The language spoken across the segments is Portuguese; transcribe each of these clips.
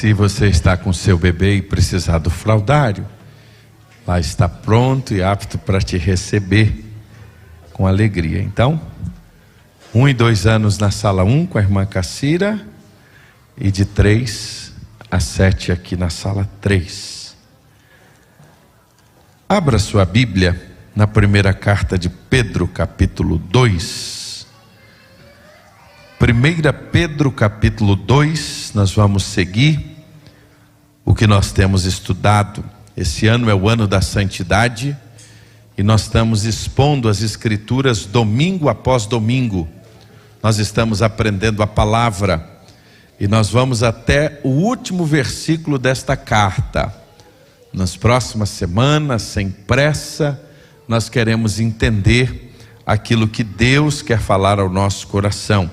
Se você está com seu bebê e precisar do fraldário, lá está pronto e apto para te receber com alegria. Então, 1 e 2 anos na sala 1 com a irmã Cacira, e de 3 a 7 aqui na sala 3. Abra sua Bíblia na primeira carta de Pedro, capítulo 2. 1 Pedro, capítulo 2, nós vamos seguir o que nós temos estudado. Esse ano é o ano da santidade e nós estamos expondo as Escrituras domingo após domingo. Nós estamos aprendendo a palavra e nós vamos até o último versículo desta carta. Nas próximas semanas, sem pressa, nós queremos entender aquilo que Deus quer falar ao nosso coração.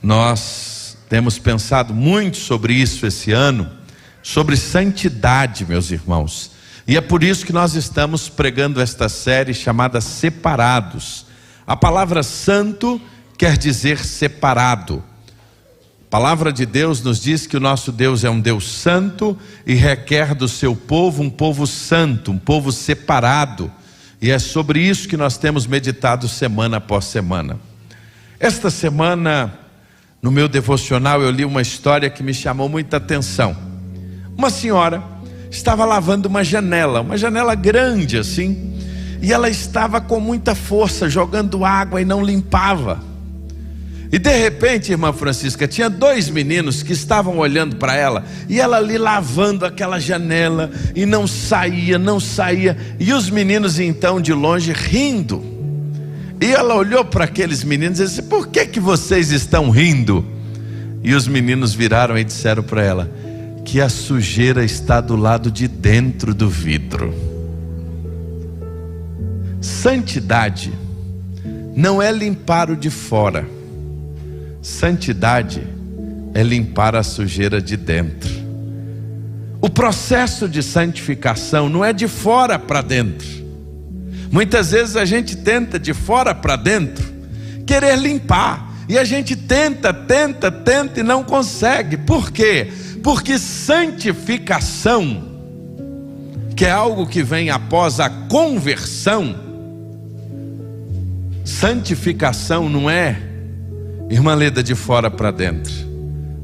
Nós temos pensado muito sobre isso esse ano, sobre santidade, meus irmãos. E é por isso que nós estamos pregando esta série chamada Separados. A palavra santo quer dizer separado. A palavra de Deus nos diz que o nosso Deus é um Deus santo e requer do seu povo um povo santo, um povo separado. E é sobre isso que nós temos meditado semana após semana. Esta semana, no meu devocional, eu li uma história que me chamou muita atenção. Uma senhora estava lavando uma janela grande assim, e ela estava com muita força jogando água e não limpava. E de repente, irmã Francisca, tinha 2 meninos que estavam olhando para ela, e ela ali lavando aquela janela, e não saía, e os meninos então de longe rindo. E ela olhou para aqueles meninos e disse: por que vocês estão rindo? E os meninos viraram e disseram para ela que a sujeira está do lado de dentro do vidro. Santidade não é limpar o de fora. Santidade é limpar a sujeira de dentro. O processo de santificação não é de fora para dentro. Muitas vezes a gente tenta de fora para dentro querer limpar, e a gente tenta e não consegue. Por quê? Porque santificação, que é algo que vem após a conversão, santificação não é, irmã Leda, de fora para dentro.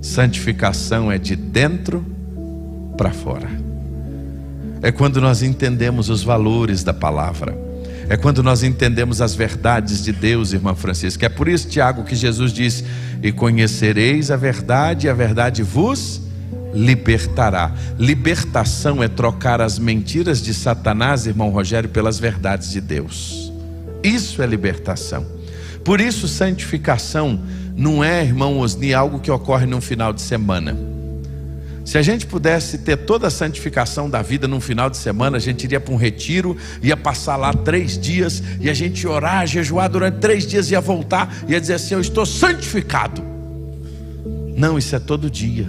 Santificação é de dentro para fora. É quando nós entendemos os valores da palavra. É quando nós entendemos as verdades de Deus, irmã Francisca. É por isso, Tiago, que Jesus diz: e conhecereis a verdade, e a verdade vos libertará. Libertação é trocar as mentiras de Satanás, irmão Rogério, pelas verdades de Deus. Isso é libertação. Por isso, santificação não é, irmão Osni, algo que ocorre num final de semana. Se a gente pudesse ter toda a santificação da vida num final de semana, a gente iria para um retiro, ia passar lá 3 dias, e a gente ia orar, jejuar durante 3 dias, ia voltar, ia dizer assim: eu estou santificado. Não, isso é todo dia.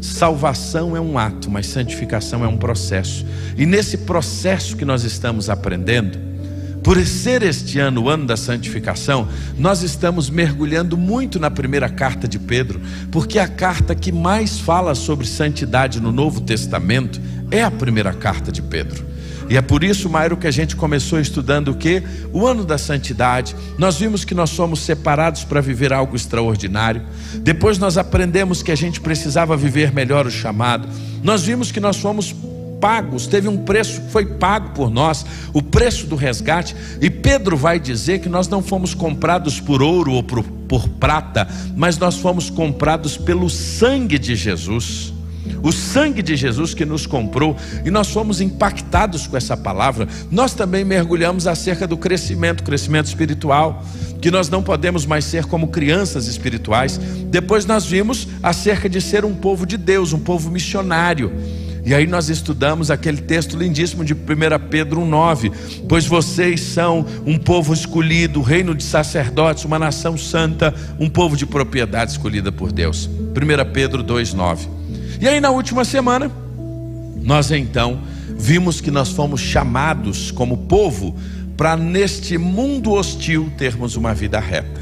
Salvação é um ato, mas santificação é um processo. E nesse processo que nós estamos aprendendo, por ser este ano o ano da santificação, nós estamos mergulhando muito na primeira carta de Pedro, porque a carta que mais fala sobre santidade no Novo Testamento é a primeira carta de Pedro. E é por isso, Mairo, que a gente começou estudando o quê? O ano da santidade. Nós vimos que nós somos separados para viver algo extraordinário. Depois nós aprendemos que a gente precisava viver melhor o chamado. Nós vimos que nós fomos pagos, teve um preço que foi pago por nós, o preço do resgate. E Pedro vai dizer que nós não fomos comprados por ouro ou por prata, mas nós fomos comprados pelo sangue de Jesus. O sangue de Jesus que nos comprou, e nós fomos impactados com essa palavra. Nós também mergulhamos acerca do crescimento espiritual, que nós não podemos mais ser como crianças espirituais. Depois nós vimos acerca de ser um povo de Deus, um povo missionário. E aí nós estudamos aquele texto lindíssimo de 1 Pedro 1,9: pois vocês são um povo escolhido, reino de sacerdotes, uma nação santa, um povo de propriedade escolhida por Deus. 1 Pedro 2,9. E aí na última semana, nós então vimos que nós fomos chamados como povo para neste mundo hostil termos uma vida reta.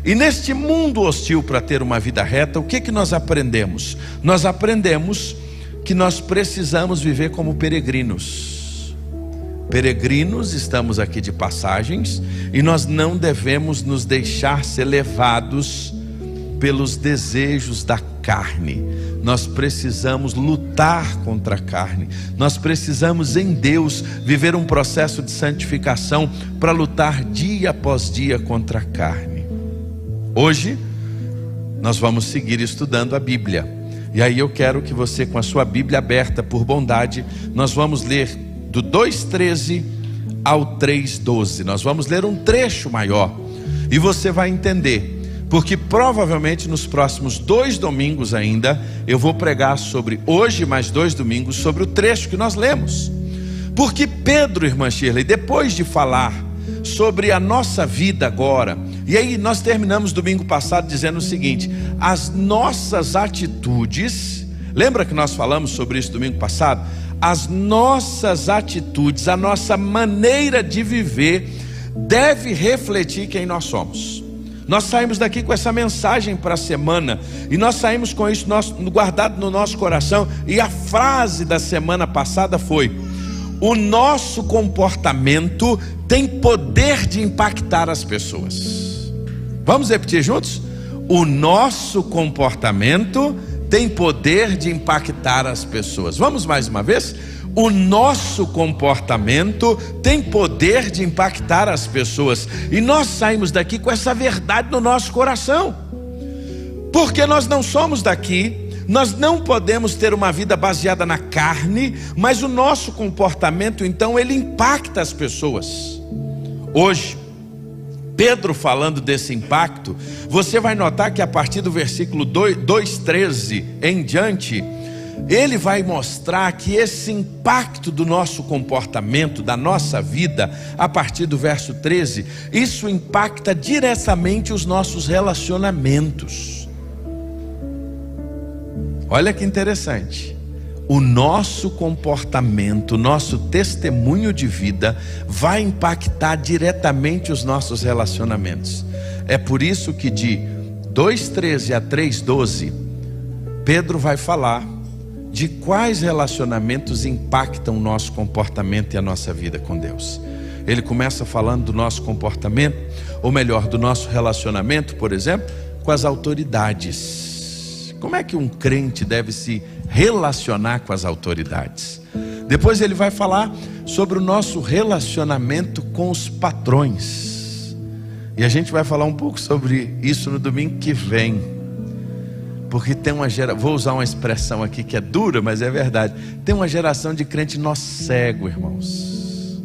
E neste mundo hostil para ter uma vida reta, o que nós aprendemos? Nós aprendemos que nós precisamos viver como peregrinos. Peregrinos, estamos aqui de passagens, e nós não devemos nos deixar ser levados pelos desejos da carne. Nós precisamos lutar contra a carne. Nós precisamos em Deus viver um processo de santificação para lutar dia após dia contra a carne. Hoje nós vamos seguir estudando a Bíblia. E aí eu quero que você, com a sua Bíblia aberta, por bondade, nós vamos ler do 2:13 ao 3:12. Nós vamos ler um trecho maior e você vai entender. Porque provavelmente nos próximos 2 domingos ainda, eu vou pregar sobre, hoje mais 2 domingos, sobre o trecho que nós lemos. Porque Pedro, irmã Shirley, depois de falar sobre a nossa vida agora, e aí nós terminamos domingo passado dizendo o seguinte: as nossas atitudes, lembra que nós falamos sobre isso domingo passado? As nossas atitudes, a nossa maneira de viver deve refletir quem nós somos. Nós saímos daqui com essa mensagem para a semana, e nós saímos com isso guardado no nosso coração, e a frase da semana passada foi: o nosso comportamento tem poder de impactar as pessoas. Vamos repetir juntos? O nosso comportamento tem poder de impactar as pessoas. Vamos mais uma vez? O nosso comportamento tem poder de impactar as pessoas. E nós saímos daqui com essa verdade no nosso coração. Porque nós não somos daqui, nós não podemos ter uma vida baseada na carne, mas o nosso comportamento, então, ele impacta as pessoas. Hoje, Pedro falando desse impacto, você vai notar que a partir do versículo 2:13 em diante, ele vai mostrar que esse impacto do nosso comportamento, da nossa vida, a partir do verso 13, isso impacta diretamente os nossos relacionamentos. Olha que interessante. O nosso comportamento, o nosso testemunho de vida vai impactar diretamente os nossos relacionamentos. É por isso que de 2:13 a 3:12, Pedro vai falar de quais relacionamentos impactam o nosso comportamento e a nossa vida com Deus. Ele começa falando do nosso comportamento, ou melhor, do nosso relacionamento, por exemplo, com as autoridades. Como é que um crente deve se relacionar com as autoridades? Depois ele vai falar sobre o nosso relacionamento com os patrões. E a gente vai falar um pouco sobre isso no domingo que vem. Porque tem uma geração, vou usar uma expressão aqui que é dura, mas é verdade. Tem uma geração de crente nó cego, irmãos,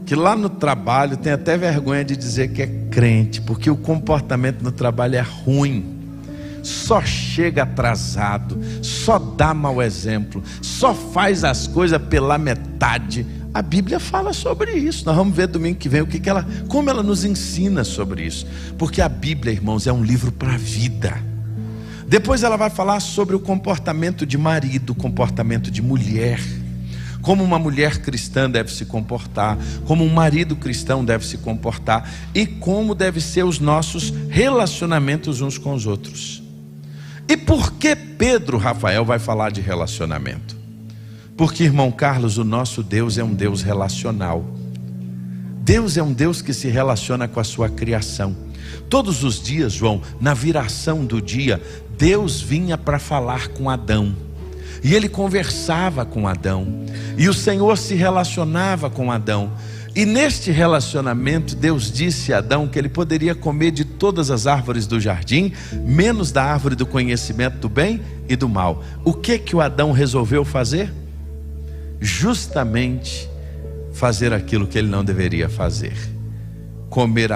que lá no trabalho tem até vergonha de dizer que é crente, porque o comportamento no trabalho é ruim. Só chega atrasado, só dá mau exemplo, só faz as coisas pela metade. A Bíblia fala sobre isso. Nós vamos ver domingo que vem como ela nos ensina sobre isso. Porque a Bíblia, irmãos, é um livro para a vida. Depois ela vai falar sobre o comportamento de marido, o comportamento de mulher, como uma mulher cristã deve se comportar, como um marido cristão deve se comportar, e como devem ser os nossos relacionamentos uns com os outros. E por que Pedro, Rafael, vai falar de relacionamento? Porque, irmão Carlos, o nosso Deus é um Deus relacional. Deus é um Deus que se relaciona com a sua criação. Todos os dias, João, na viração do dia, Deus vinha para falar com Adão, e ele conversava com Adão, e o Senhor se relacionava com Adão. E neste relacionamento, Deus disse a Adão que ele poderia comer de todas as árvores do jardim, menos da árvore do conhecimento do bem e do mal. O que o Adão resolveu fazer? Justamente fazer aquilo que ele não deveria fazer: comer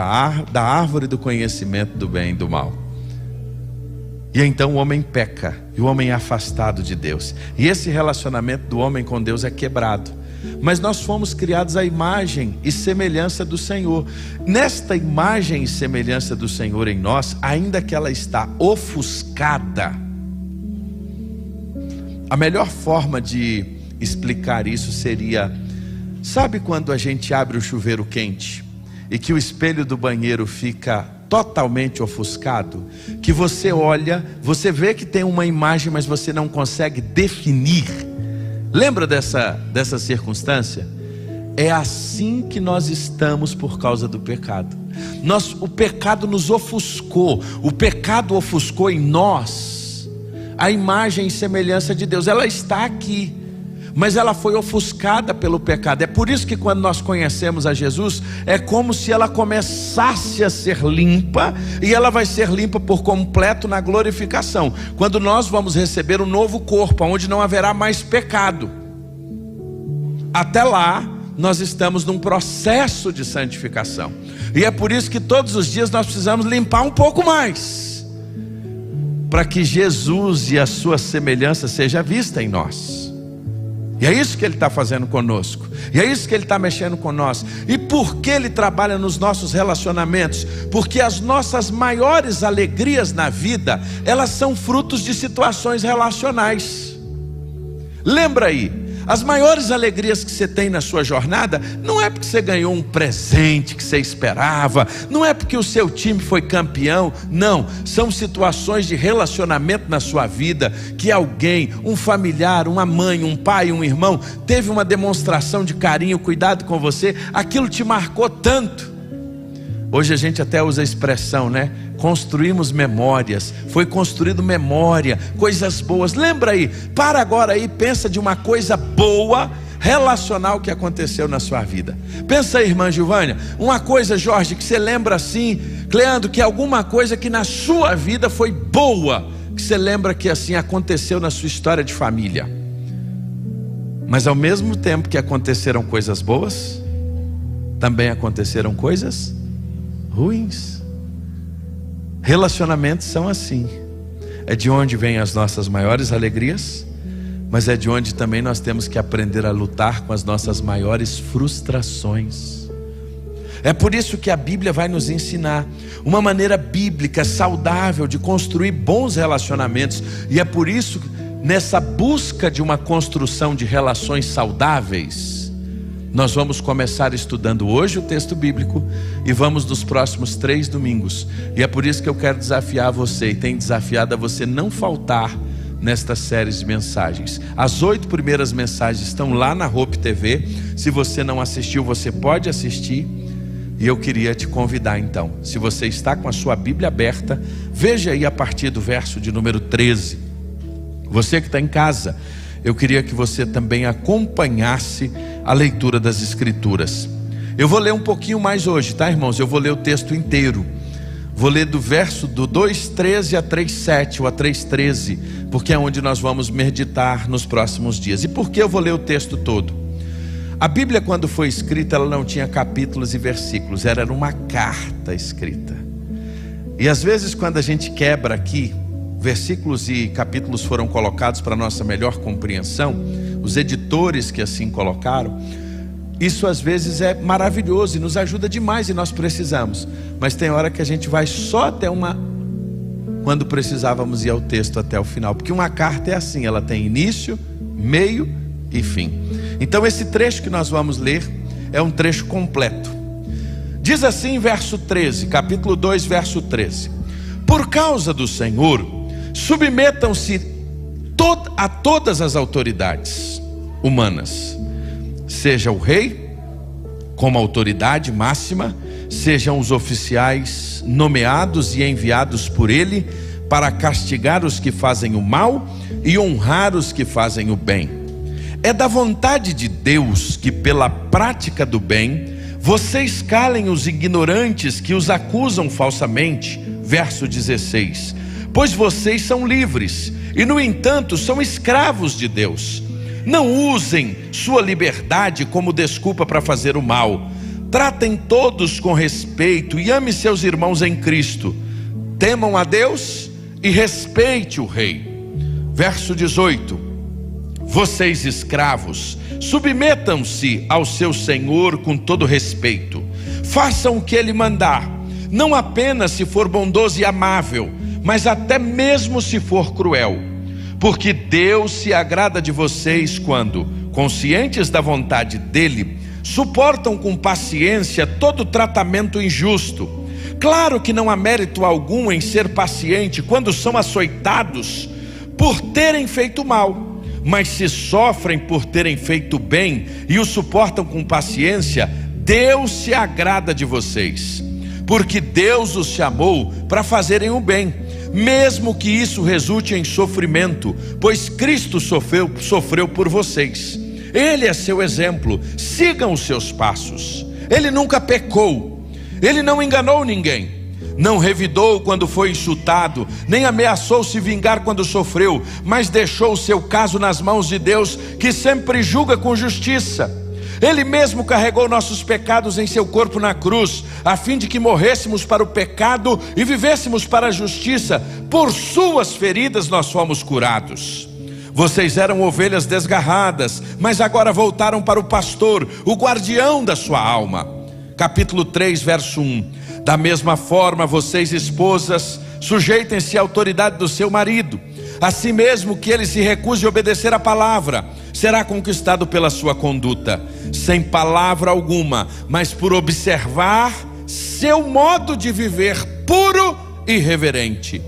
da árvore do conhecimento do bem e do mal. E então o homem peca, e o homem é afastado de Deus, e esse relacionamento do homem com Deus é quebrado. Mas nós fomos criados à imagem e semelhança do Senhor. Nesta imagem e semelhança do Senhor em nós, ainda que ela está ofuscada, a melhor forma de explicar isso seria: sabe quando a gente abre o chuveiro quente e que o espelho do banheiro fica totalmente ofuscado, que você olha, você vê que tem uma imagem, mas você não consegue definir. Lembra dessa circunstância? É assim que nós estamos por causa do pecado. O pecado nos ofuscou. O pecado ofuscou em nós a imagem e semelhança de Deus. Ela está aqui, mas ela foi ofuscada pelo pecado. É por isso que quando nós conhecemos a Jesus, é como se ela começasse a ser limpa, e ela vai ser limpa por completo na glorificação, quando nós vamos receber um novo corpo, onde não haverá mais pecado. Até lá, nós estamos num processo de santificação, e é por isso que todos os dias nós precisamos limpar um pouco mais, para que Jesus e a sua semelhança seja vista em nós. E é isso que Ele está fazendo conosco, e é isso que Ele está mexendo com nós. E por que Ele trabalha nos nossos relacionamentos? Porque as nossas maiores alegrias na vida, elas são frutos de situações relacionais. Lembra aí, as maiores alegrias que você tem na sua jornada, não é porque você ganhou um presente que você esperava, não é porque o seu time foi campeão, não, são situações de relacionamento na sua vida, que alguém, um familiar, uma mãe, um pai, um irmão, teve uma demonstração de carinho, cuidado com você, aquilo te marcou tanto. Hoje a gente até usa a expressão, né? Construímos memórias, foi construído memória, coisas boas. Lembra aí, para agora aí, pensa de uma coisa boa, relacional que aconteceu na sua vida. Pensa aí, irmã Gilvânia, uma coisa, Jorge, que você lembra assim, Cleandro, que alguma coisa que na sua vida foi boa, que você lembra que assim aconteceu na sua história de família. Mas ao mesmo tempo que aconteceram coisas boas, também aconteceram coisas ruins. Relacionamentos são assim. É de onde vêm as nossas maiores alegrias, mas é de onde também nós temos que aprender a lutar com as nossas maiores frustrações. É por isso que a Bíblia vai nos ensinar uma maneira bíblica, saudável, de construir bons relacionamentos. E é por isso, nessa busca de uma construção de relações saudáveis, nós vamos começar estudando hoje o texto bíblico e vamos nos próximos 3 domingos. E é por isso que eu quero desafiar você, e tenho desafiado a você não faltar nestas séries de mensagens. As 8 primeiras mensagens estão lá na Hope TV. Se você não assistiu, você pode assistir. E eu queria te convidar então, se você está com a sua Bíblia aberta, veja aí a partir do verso de número 13. Você que está em casa, eu queria que você também acompanhasse a leitura das Escrituras. Eu vou ler um pouquinho mais hoje, tá, irmãos? Eu vou ler o texto inteiro. Vou ler do verso do 2:13 a 3:7 ou a 3:13, porque é onde nós vamos meditar nos próximos dias. E por que eu vou ler o texto todo? A Bíblia, quando foi escrita, ela não tinha capítulos e versículos, era uma carta escrita. E às vezes, quando a gente quebra aqui, versículos e capítulos foram colocados para nossa melhor compreensão, os editores que assim colocaram, isso às vezes é maravilhoso e nos ajuda demais, e nós precisamos, mas tem hora que a gente vai só até quando precisávamos ir ao texto até o final, porque uma carta é assim, ela tem início, meio e fim. Então esse trecho que nós vamos ler é um trecho completo. Diz assim, verso 13, capítulo 2, verso 13: por causa do Senhor, submetam-se a todas as autoridades humanas, seja o rei como autoridade máxima, sejam os oficiais nomeados e enviados por ele para castigar os que fazem o mal e honrar os que fazem o bem. É da vontade de Deus que, pela prática do bem, vocês calem os ignorantes que os acusam falsamente. Verso 16: pois vocês são livres e, no entanto, são escravos de Deus. Não usem sua liberdade como desculpa para fazer o mal. Tratem todos com respeito e ame seus irmãos em Cristo. Temam a Deus e respeite o rei. Verso 18: vocês, escravos, submetam-se ao seu Senhor com todo respeito. Façam o que ele mandar, não apenas se for bondoso e amável, mas até mesmo se for cruel. Porque Deus se agrada de vocês quando, conscientes da vontade dele, suportam com paciência todo tratamento injusto. Claro que não há mérito algum em ser paciente quando são açoitados por terem feito mal, mas se sofrem por terem feito bem e o suportam com paciência, Deus se agrada de vocês, porque Deus os chamou para fazerem o bem, mesmo que isso resulte em sofrimento, pois Cristo sofreu por vocês. Ele é seu exemplo, sigam os seus passos. Ele nunca pecou, ele não enganou ninguém, não revidou quando foi insultado, nem ameaçou se vingar quando sofreu, mas deixou o seu caso nas mãos de Deus, que sempre julga com justiça. Ele mesmo carregou nossos pecados em seu corpo na cruz, a fim de que morrêssemos para o pecado e vivêssemos para a justiça. Por suas feridas nós fomos curados. Vocês eram ovelhas desgarradas, mas agora voltaram para o pastor, o guardião da sua alma. Capítulo 3, verso 1. Da mesma forma, vocês, esposas, sujeitem-se à autoridade do seu marido. Assim mesmo que ele se recuse a obedecer a palavra, será conquistado pela sua conduta, sem palavra alguma, mas por observar seu modo de viver puro e reverente.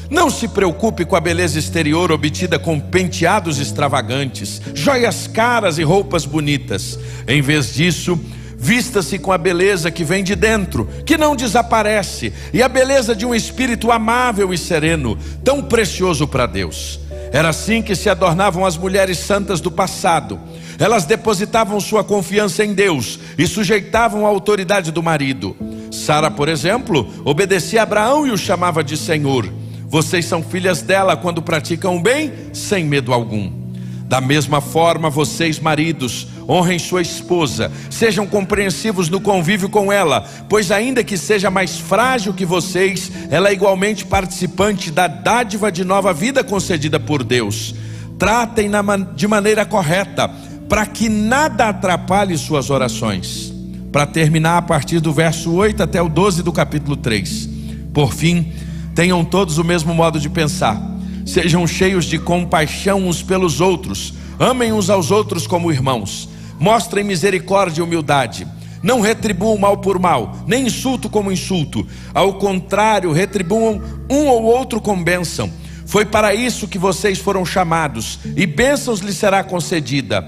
Não se preocupe com a beleza exterior obtida com penteados extravagantes, joias caras e roupas bonitas. Em vez disso, vista-se com a beleza que vem de dentro, que não desaparece, e a beleza de um espírito amável e sereno, tão precioso para Deus. Era assim que se adornavam as mulheres santas do passado. Elas depositavam sua confiança em Deus e sujeitavam a autoridade do marido. Sara, por exemplo, obedecia a Abraão e o chamava de Senhor. Vocês são filhas dela quando praticam o bem, sem medo algum. Da mesma forma, vocês, maridos, honrem sua esposa, sejam compreensivos no convívio com ela, pois ainda que seja mais frágil que vocês, ela é igualmente participante da dádiva de nova vida concedida por Deus. Tratem-na de maneira correta, para que nada atrapalhe suas orações. Para terminar, a partir do verso 8 até o 12 do capítulo 3. Por fim, tenham todos o mesmo modo de pensar. Sejam cheios de compaixão uns pelos outros. Amem uns aos outros como irmãos. Mostrem misericórdia e humildade. Não retribuam mal por mal, nem insulto como insulto. Ao contrário, retribuam um ou outro com bênção. Foi para isso que vocês foram chamados, e bênçãos lhes será concedida.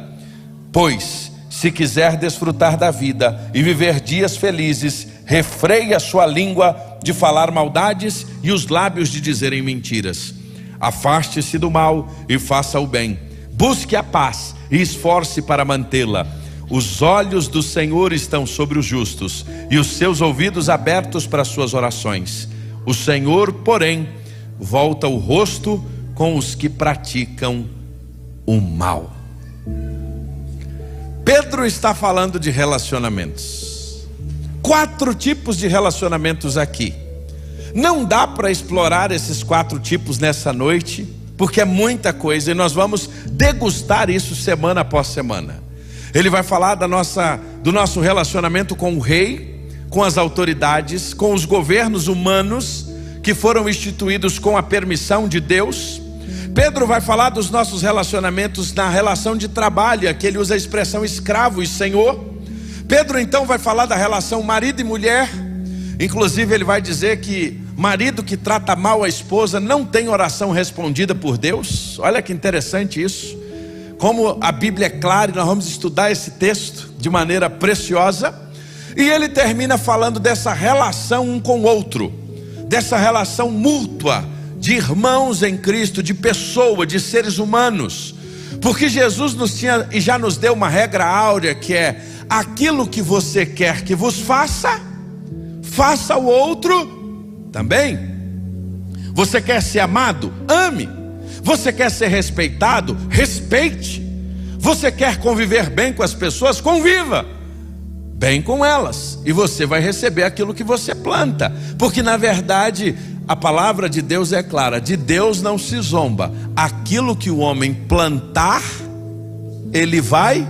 Pois, se quiser desfrutar da vida e viver dias felizes, refreie a sua língua de falar maldades e os lábios de dizerem mentiras. Afaste-se do mal e faça o bem. Busque a paz e esforce para mantê-la. Os olhos do Senhor estão sobre os justos e os seus ouvidos abertos para suas orações. O Senhor, porém, volta o rosto com os que praticam o mal. Pedro está falando de relacionamentos. 4 tipos de relacionamentos aqui. Não dá para explorar esses 4 tipos nessa noite, porque é muita coisa e nós vamos degustar isso semana após semana. Ele vai falar do nosso relacionamento com o rei, com as autoridades, com os governos humanos que foram instituídos com a permissão de Deus. Pedro vai falar dos nossos relacionamentos na relação de trabalho, que ele usa a expressão escravo e senhor. Pedro então vai falar da relação marido e mulher. Inclusive ele vai dizer que marido que trata mal a esposa não tem oração respondida por Deus. Olha que interessante isso. Como a Bíblia é clara, e nós vamos estudar esse texto de maneira preciosa. E ele termina falando dessa relação um com o outro, dessa relação mútua, de irmãos em Cristo, de pessoa, de seres humanos. Porque Jesus nos tinha e já nos deu uma regra áurea, que é: aquilo que você quer que vos faça, faça o outro também. Você quer ser amado? Ame. Você quer ser respeitado? Respeite. Você quer conviver bem com as pessoas? Conviva bem com elas, e você vai receber aquilo que você planta. Porque na verdade a palavra de Deus é clara: de Deus não se zomba. Aquilo que o homem plantar, ele vai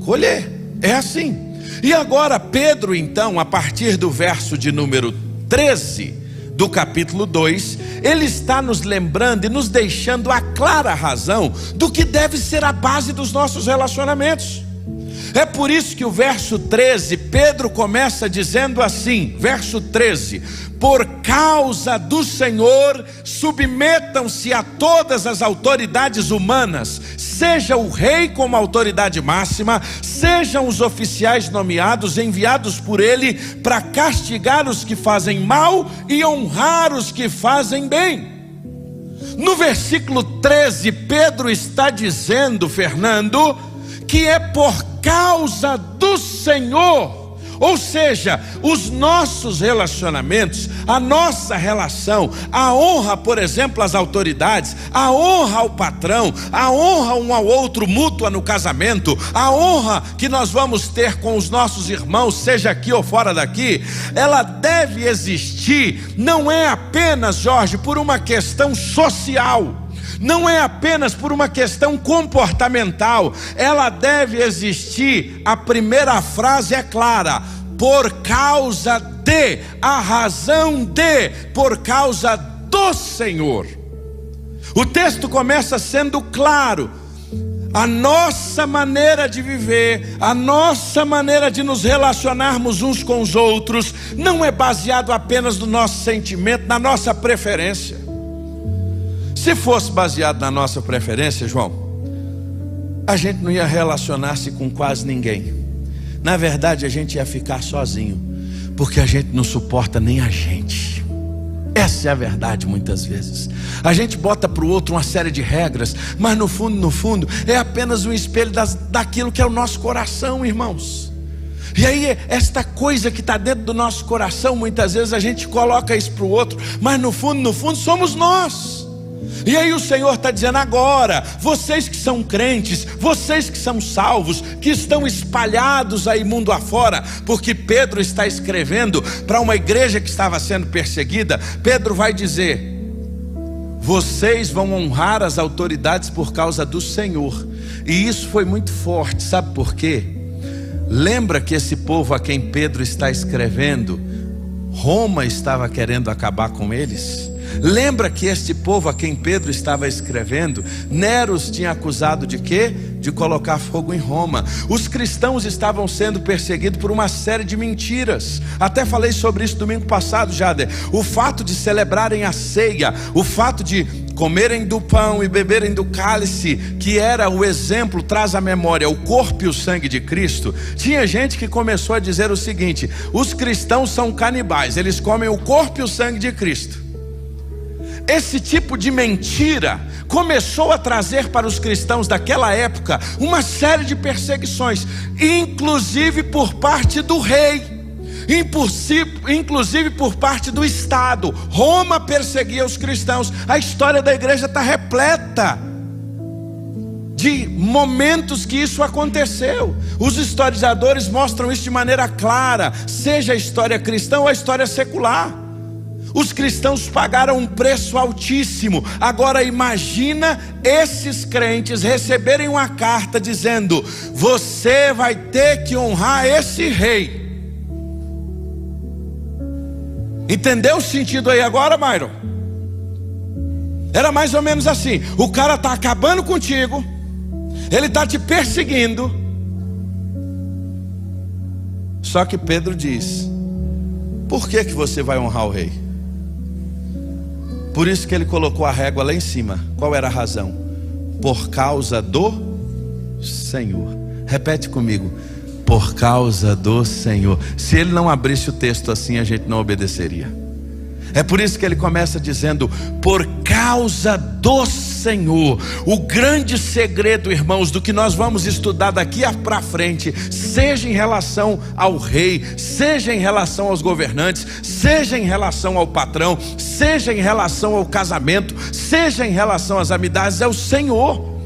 colher. É assim. E agora Pedro então, a partir do verso de número 13 do capítulo 2, ele está nos lembrando e nos deixando a clara razão do que deve ser a base dos nossos relacionamentos. É por isso que o verso 13, Pedro começa dizendo assim, verso 13: por causa do Senhor, submetam-se a todas as autoridades humanas, seja o rei como autoridade máxima, sejam os oficiais nomeados, enviados por ele para castigar os que fazem mal e honrar os que fazem bem. No versículo 13, Pedro está dizendo, Fernando, que é por causa do Senhor. Ou seja, os nossos relacionamentos, a nossa relação, a honra, por exemplo, às autoridades, a honra ao patrão, a honra um ao outro mútua no casamento, a honra que nós vamos ter com os nossos irmãos, seja aqui ou fora daqui, ela deve existir, não é apenas, Jorge, por uma questão social, não é apenas por uma questão comportamental, ela deve existir. A primeira frase é clara: por causa de, a razão de, por causa do Senhor. O texto começa sendo claro: a nossa maneira de viver, a nossa maneira de nos relacionarmos uns com os outros, não é baseado apenas no nosso sentimento, na nossa preferência. Se fosse baseado na nossa preferência, João, a gente não ia relacionar-se com quase ninguém. Na verdade, a gente ia ficar sozinho, porque a gente não suporta nem a gente. Essa é a verdade muitas vezes. A gente bota para o outro uma série de regras, mas no fundo, é apenas um espelho daquilo que é o nosso coração, irmãos. E aí, esta coisa que está dentro do nosso coração, muitas vezes a gente coloca isso para o outro, mas no fundo, somos nós. E aí o Senhor está dizendo agora, vocês que são crentes, vocês que são salvos, que estão espalhados aí mundo afora, porque Pedro está escrevendo para uma igreja que estava sendo perseguida. Pedro vai dizer: vocês vão honrar as autoridades por causa do Senhor. E isso foi muito forte, sabe por quê? Lembra que esse povo a quem Pedro está escrevendo, Roma estava querendo acabar com eles? Lembra que este povo a quem Pedro estava escrevendo, Nero os tinha acusado de quê? De colocar fogo em Roma. Os cristãos estavam sendo perseguidos por uma série de mentiras. Até falei sobre isso domingo passado, Jader. O fato de celebrarem a ceia, o fato de comerem do pão e beberem do cálice, que era o exemplo, traz à memória o corpo e o sangue de Cristo. Tinha gente que começou a dizer o seguinte: os cristãos são canibais, eles comem o corpo e o sangue de Cristo. Esse tipo de mentira começou a trazer para os cristãos daquela época uma série de perseguições, inclusive por parte do rei, inclusive por parte do Estado. Roma perseguia os cristãos. A história da igreja está repleta de momentos que isso aconteceu. Os historiadores mostram isso de maneira clara, seja a história cristã ou a história secular. Os cristãos pagaram um preço altíssimo. Agora imagina esses crentes receberem uma carta dizendo: você vai ter que honrar esse rei. Entendeu o sentido aí agora, Myron? Era mais ou menos assim: o cara está acabando contigo, ele está te perseguindo. Só que Pedro diz: por que você vai honrar o rei? Por isso que ele colocou a régua lá em cima. Qual era a razão? Por causa do Senhor. Repete comigo: por causa do Senhor. Se ele não abrisse o texto assim, a gente não obedeceria. É por isso que ele começa dizendo: por causa do Senhor. O grande segredo, irmãos, do que nós vamos estudar daqui para frente, seja em relação ao rei, seja em relação aos governantes, seja em relação ao patrão, seja em relação ao casamento, seja em relação às amizades, é o Senhor.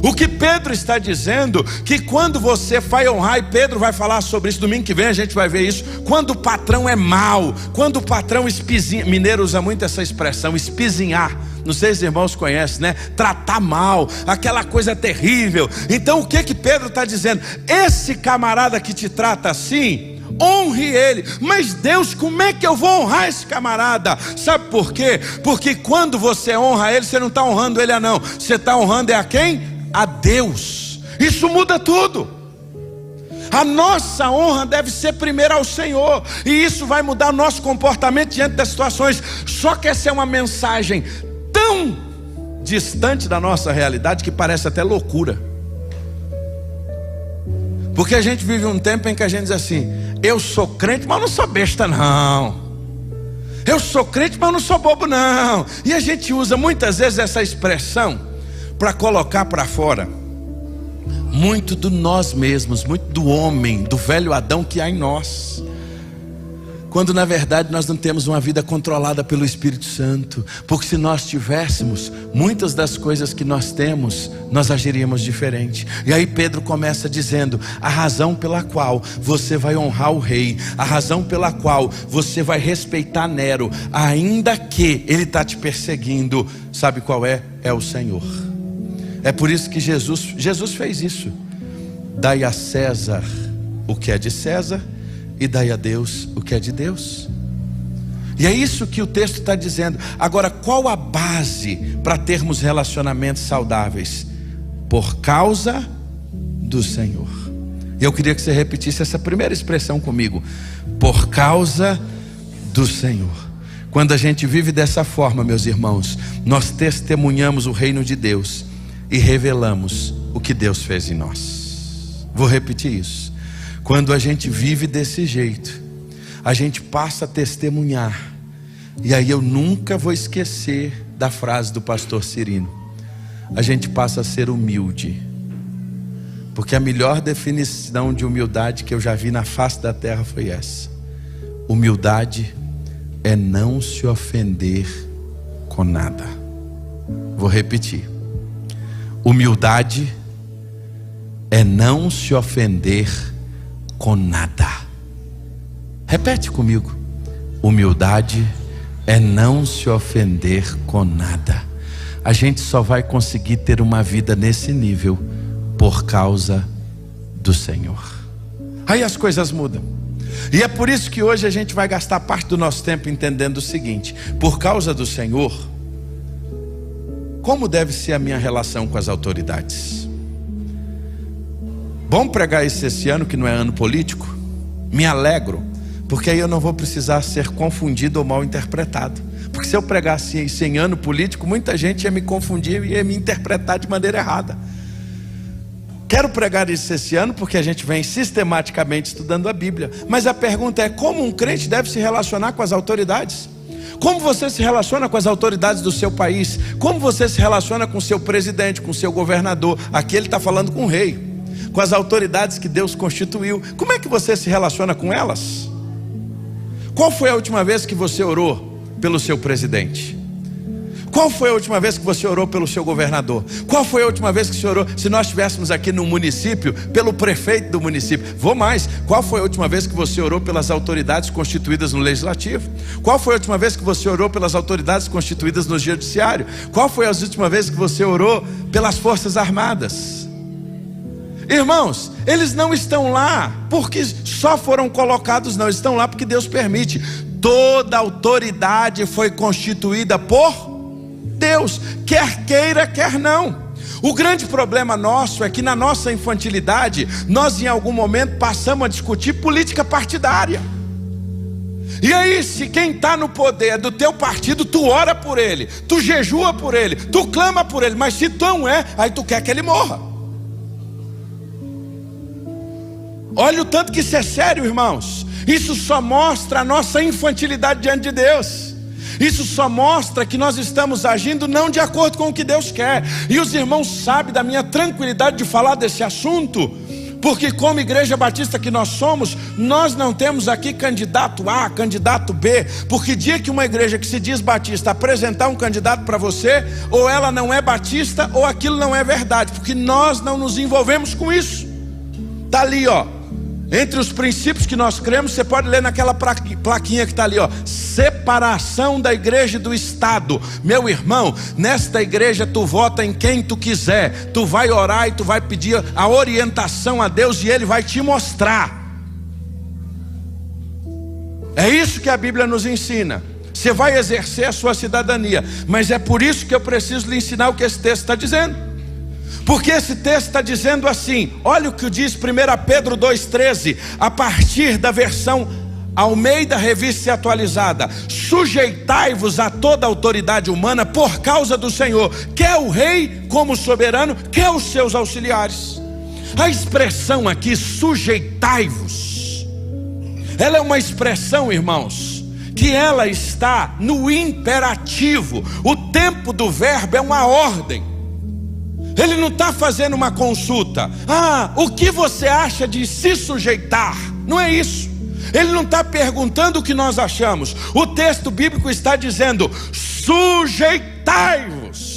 O que Pedro está dizendo, que quando você vai honrar, e Pedro vai falar sobre isso domingo que vem, a gente vai ver isso, quando o patrão é mau, quando o patrão espizinha, mineiro usa muito essa expressão, espizinhar, não sei se os irmãos conhecem, né? Tratar mal, aquela coisa terrível. Então o que Pedro está dizendo? Esse camarada que te trata assim, honre ele. Mas Deus, como é que eu vou honrar esse camarada? Sabe por quê? Porque quando você honra ele, você não está honrando ele não, você está honrando a quem? A Deus. Isso muda tudo. A nossa honra deve ser primeiro ao Senhor, e isso vai mudar o nosso comportamento diante das situações. Só que essa é uma mensagem tão distante da nossa realidade que parece até loucura. Porque a gente vive um tempo em que a gente diz assim: eu sou crente, mas não sou besta não. Eu sou crente, mas não sou bobo não. E a gente usa muitas vezes essa expressão para colocar para fora muito do nós mesmos, muito do homem, do velho Adão que há em nós, quando na verdade nós não temos uma vida controlada pelo Espírito Santo. Porque se nós tivéssemos, muitas das coisas que nós temos, nós agiríamos diferente. E aí Pedro começa dizendo: a razão pela qual você vai honrar o rei, a razão pela qual você vai respeitar Nero, ainda que ele está te perseguindo, sabe qual é? É o Senhor. É por isso que Jesus fez isso. Dai a César o que é de César, e dai a Deus o que é de Deus. E é isso que o texto está dizendo. Agora, qual a base para termos relacionamentos saudáveis? Por causa do Senhor. Eu queria que você repetisse essa primeira expressão comigo: por causa do Senhor. Quando a gente vive dessa forma, meus irmãos, nós testemunhamos o reino de Deus e revelamos o que Deus fez em nós. Vou repetir isso. Quando a gente vive desse jeito, a gente passa a testemunhar. E aí eu nunca vou esquecer da frase do pastor Cirino: a gente passa a ser humilde. Porque a melhor definição de humildade que eu já vi na face da terra foi essa: humildade é não se ofender com nada. Vou repetir: humildade é não se ofender com nada. Repete comigo: humildade é não se ofender com nada. A gente só vai conseguir ter uma vida nesse nível por causa do Senhor. Aí as coisas mudam. E é por isso que hoje a gente vai gastar parte do nosso tempo entendendo o seguinte: por causa do Senhor, como deve ser a minha relação com as autoridades? Vamos pregar isso esse ano, que não é ano político? Me alegro, porque aí eu não vou precisar ser confundido ou mal interpretado. Porque se eu pregasse isso em ano político, muita gente ia me confundir e ia me interpretar de maneira errada. Quero pregar isso esse ano porque a gente vem sistematicamente estudando a Bíblia. Mas a pergunta é: como um crente deve se relacionar com as autoridades? Como você se relaciona com as autoridades do seu país? Como você se relaciona com o seu presidente, com o seu governador? Aqui ele está falando com o rei. Com as autoridades que Deus constituiu. Como é que você se relaciona com elas? Qual foi a última vez que você orou pelo seu presidente? Qual foi a última vez que você orou pelo seu governador? Qual foi a última vez que você orou, se nós estivéssemos aqui no município, pelo prefeito do município? Vou mais: qual foi a última vez que você orou pelas autoridades constituídas no legislativo? Qual foi a última vez que você orou pelas autoridades constituídas no judiciário? Qual foi a última vez que você orou pelas forças armadas? Irmãos, eles não estão lá porque só foram colocados, não. Eles estão lá porque Deus permite. Toda autoridade foi constituída por Deus, quer queira, quer não. O grande problema nosso é que na nossa infantilidade, nós em algum momento passamos a discutir política partidária. E aí, se quem está no poder é do teu partido, tu ora por ele, tu jejua por ele, tu clama por ele. Mas se tu não é, aí tu quer que ele morra. Olha o tanto que isso é sério, irmãos. Isso só mostra a nossa infantilidade diante de Deus. Isso só mostra que nós estamos agindo não de acordo com o que Deus quer. E os irmãos sabem da minha tranquilidade de falar desse assunto, porque como igreja batista que nós somos, nós não temos aqui candidato A, candidato B. Porque dia que uma igreja que se diz batista apresentar um candidato para você, ou ela não é batista, ou aquilo não é verdade. Porque nós não nos envolvemos com isso. Está ali, ó. Entre os princípios que nós cremos, você pode ler naquela plaquinha que está ali, ó: separação da igreja e do Estado. Meu irmão, nesta igreja tu vota em quem tu quiser. Tu vai orar e tu vai pedir a orientação a Deus e Ele vai te mostrar. É isso que a Bíblia nos ensina. Você vai exercer a sua cidadania. Mas é por isso que eu preciso lhe ensinar o que esse texto está dizendo. Porque esse texto está dizendo assim, olha o que diz 1 Pedro 2,13, a partir da versão Almeida Revista Atualizada: sujeitai-vos a toda autoridade humana por causa do Senhor, quer o rei como soberano, quer os seus auxiliares. A expressão aqui, sujeitai-vos, ela é uma expressão, irmãos, que ela está no imperativo. O tempo do verbo é uma ordem. Ele não está fazendo uma consulta. O que você acha de se sujeitar? Não é isso. Ele não está perguntando o que nós achamos. O texto bíblico está dizendo: sujeitai-vos.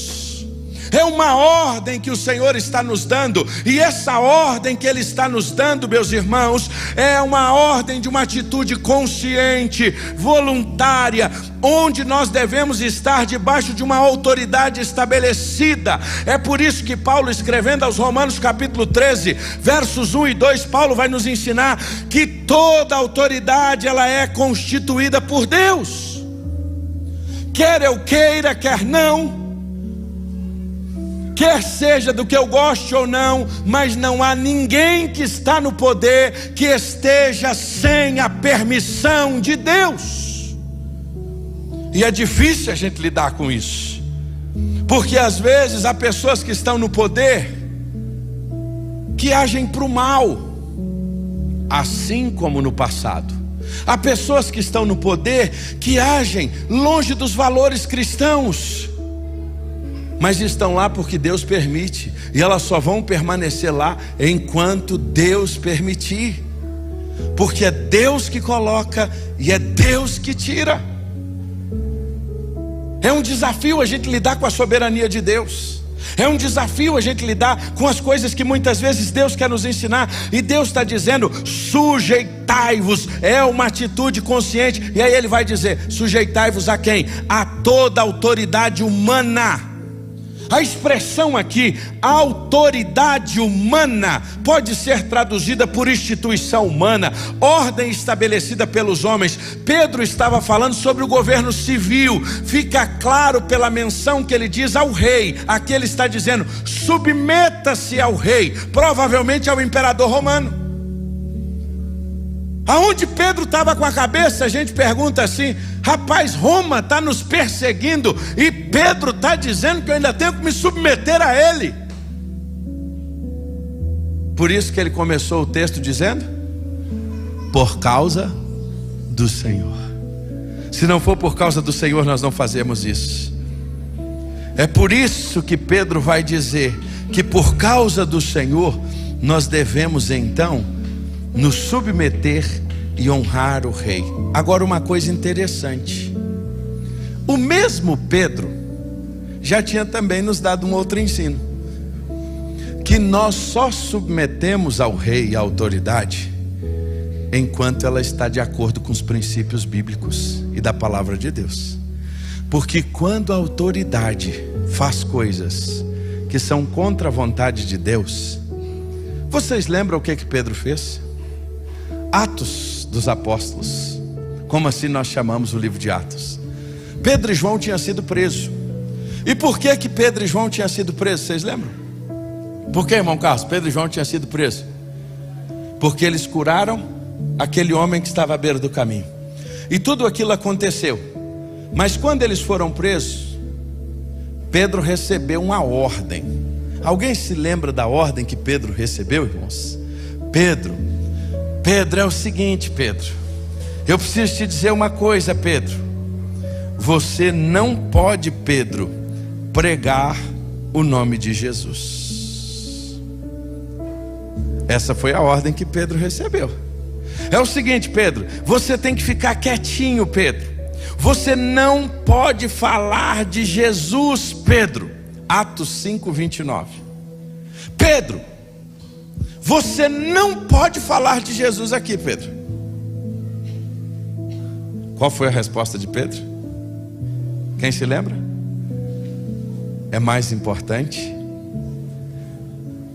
É uma ordem que o Senhor está nos dando. E essa ordem que Ele está nos dando, meus irmãos, é uma ordem de uma atitude consciente, voluntária, onde nós devemos estar debaixo de uma autoridade estabelecida. É por isso que Paulo, escrevendo aos Romanos capítulo 13, versos 1 e 2, Paulo vai nos ensinar que toda autoridade ela é constituída por Deus. Quer eu queira, quer não, quer seja do que eu goste ou não, mas não há ninguém que está no poder que esteja sem a permissão de Deus. E é difícil a gente lidar com isso, porque às vezes há pessoas que estão no poder que agem para o mal, assim como no passado. Há pessoas que estão no poder que agem longe dos valores cristãos, mas estão lá porque Deus permite, e elas só vão permanecer lá enquanto Deus permitir, porque é Deus que coloca e é Deus que tira. É um desafio a gente lidar com a soberania de Deus. É um desafio a gente lidar com as coisas que muitas vezes Deus quer nos ensinar. E Deus está dizendo: sujeitai-vos. É uma atitude consciente. E aí Ele vai dizer: sujeitai-vos a quem? A toda autoridade humana. A expressão aqui, autoridade humana, pode ser traduzida por instituição humana, ordem estabelecida pelos homens. Pedro estava falando sobre o governo civil. Fica claro pela menção que ele diz ao rei. Aqui ele está dizendo: submeta-se ao rei, provavelmente ao imperador romano. Aonde Pedro estava com a cabeça, a gente pergunta assim: rapaz, Roma está nos perseguindo e Pedro está dizendo que eu ainda tenho que me submeter a ele. Por isso que ele começou o texto dizendo: por causa do Senhor. Se não for por causa do Senhor, nós não fazemos isso. É por isso que Pedro vai dizer que por causa do Senhor nós devemos então nos submeter e honrar o rei. Agora, uma coisa interessante: o mesmo Pedro já tinha também nos dado um outro ensino, que nós só submetemos ao rei e à autoridade enquanto ela está de acordo com os princípios bíblicos e da palavra de Deus. Porque quando a autoridade faz coisas que são contra a vontade de Deus, vocês lembram o que Pedro fez? Atos dos Apóstolos, como assim nós chamamos o livro de Atos. Pedro e João tinham sido presos. E por que Pedro e João tinham sido presos? Vocês lembram? Por que, irmão Carlos, Pedro e João tinham sido presos? Porque eles curaram aquele homem que estava à beira do caminho. E tudo aquilo aconteceu. Mas quando eles foram presos, Pedro recebeu uma ordem. Alguém se lembra da ordem que Pedro recebeu, irmãos? Pedro, é o seguinte, Pedro, eu preciso te dizer uma coisa, Pedro. Você não pode, Pedro, pregar o nome de Jesus. Essa foi a ordem que Pedro recebeu. É o seguinte, Pedro, você tem que ficar quietinho, Pedro. Você não pode falar de Jesus, Pedro. Atos 5:29. Pedro, você não pode falar de Jesus aqui, Pedro. Qual foi a resposta de Pedro? Quem se lembra? É mais importante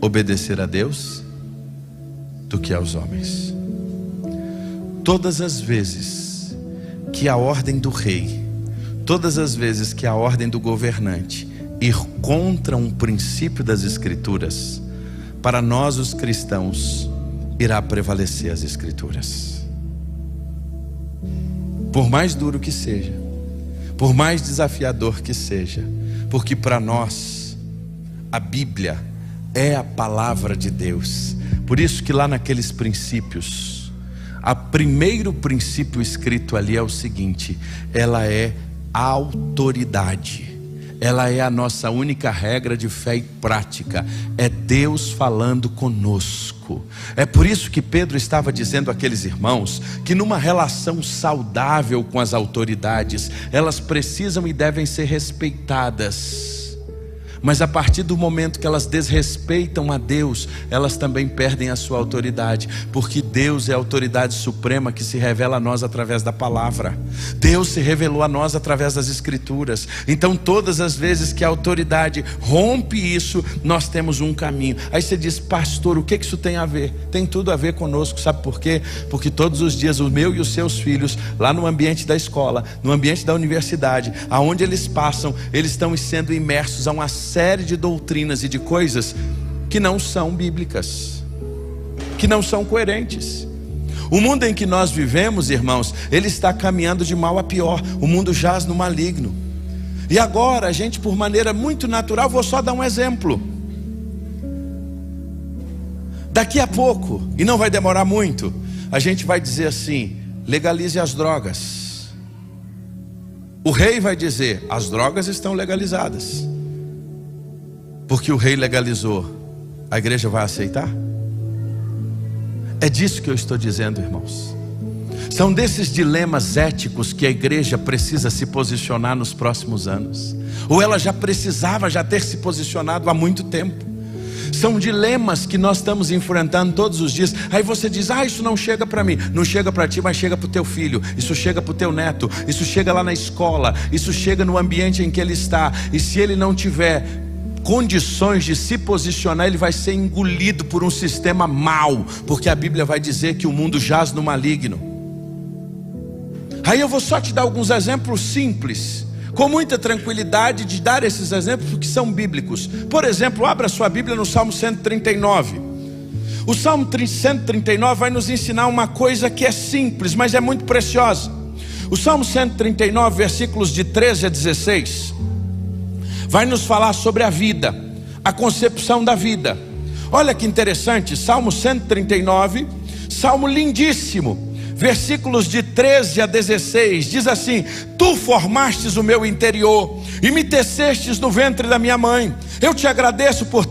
obedecer a Deus do que aos homens. Todas as vezes que a ordem do rei, todas as vezes que a ordem do governante ir contra um princípio das Escrituras, para nós os cristãos irá prevalecer as Escrituras. Por mais duro que seja, por mais desafiador que seja, porque para nós a Bíblia é a palavra de Deus. Por isso que lá naqueles princípios, o primeiro princípio escrito ali é o seguinte: ela é autoridade. Ela é a nossa única regra de fé e prática. É Deus falando conosco. É por isso que Pedro estava dizendo àqueles irmãos que numa relação saudável com as autoridades, elas precisam e devem ser respeitadas. Mas a partir do momento que elas desrespeitam a Deus, elas também perdem a sua autoridade, porque Deus é a autoridade suprema que se revela a nós através da palavra. Deus se revelou a nós através das Escrituras. Então todas as vezes que a autoridade rompe isso, nós temos um caminho. Aí você diz: pastor, o que isso tem a ver? Tem tudo a ver conosco, sabe por quê? Porque todos os dias o meu e os seus filhos, lá no ambiente da escola, no ambiente da universidade, aonde eles passam, eles estão sendo imersos a uma série de doutrinas e de coisas que não são bíblicas, que não são coerentes. O mundo em que nós vivemos, irmãos, ele está caminhando de mal a pior. O mundo jaz no maligno. E agora a gente, por maneira muito natural, vou só dar um exemplo. Daqui a pouco, e não vai demorar muito, a gente vai dizer assim: legalize as drogas. O rei vai dizer: as drogas estão legalizadas. Porque o rei legalizou, a igreja vai aceitar? É disso que eu estou dizendo, irmãos. São desses dilemas éticos que a igreja precisa se posicionar nos próximos anos. Ou ela já precisava ter se posicionado há muito tempo. São dilemas que nós estamos enfrentando todos os dias. Aí você diz: isso não chega para mim. Não chega para ti, mas chega para o teu filho. Isso chega para o teu neto. Isso chega lá na escola. Isso chega no ambiente em que ele está. E se ele não tiver condições de se posicionar, ele vai ser engolido por um sistema mau, porque a Bíblia vai dizer que o mundo jaz no maligno. Aí eu vou só te dar alguns exemplos simples, com muita tranquilidade de dar esses exemplos, porque são bíblicos. Por exemplo, abra sua Bíblia no Salmo 139. O Salmo 139 vai nos ensinar uma coisa que é simples, mas é muito preciosa. O Salmo 139, versículos de 13 a 16, vai nos falar sobre a vida, a concepção da vida. Olha que interessante, Salmo 139, salmo lindíssimo, versículos de 13 a 16, diz assim: tu formastes o meu interior e me tecestes no ventre da minha mãe. Eu te agradeço por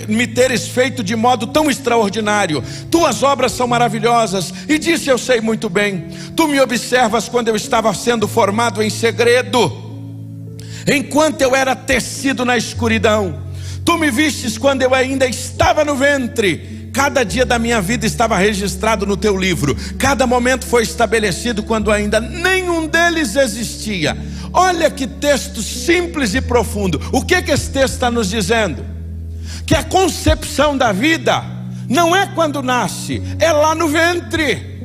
me teres feito de modo tão extraordinário. Tuas obras são maravilhosas, e disso eu sei muito bem. Tu me observas quando eu estava sendo formado em segredo, enquanto eu era tecido na escuridão. Tu me vistes quando eu ainda estava no ventre. Cada dia da minha vida estava registrado no teu livro. Cada momento foi estabelecido quando ainda nenhum deles existia. Olha que texto simples e profundo. O que esse texto está nos dizendo? Que a concepção da vida não é quando nasce, é lá no ventre.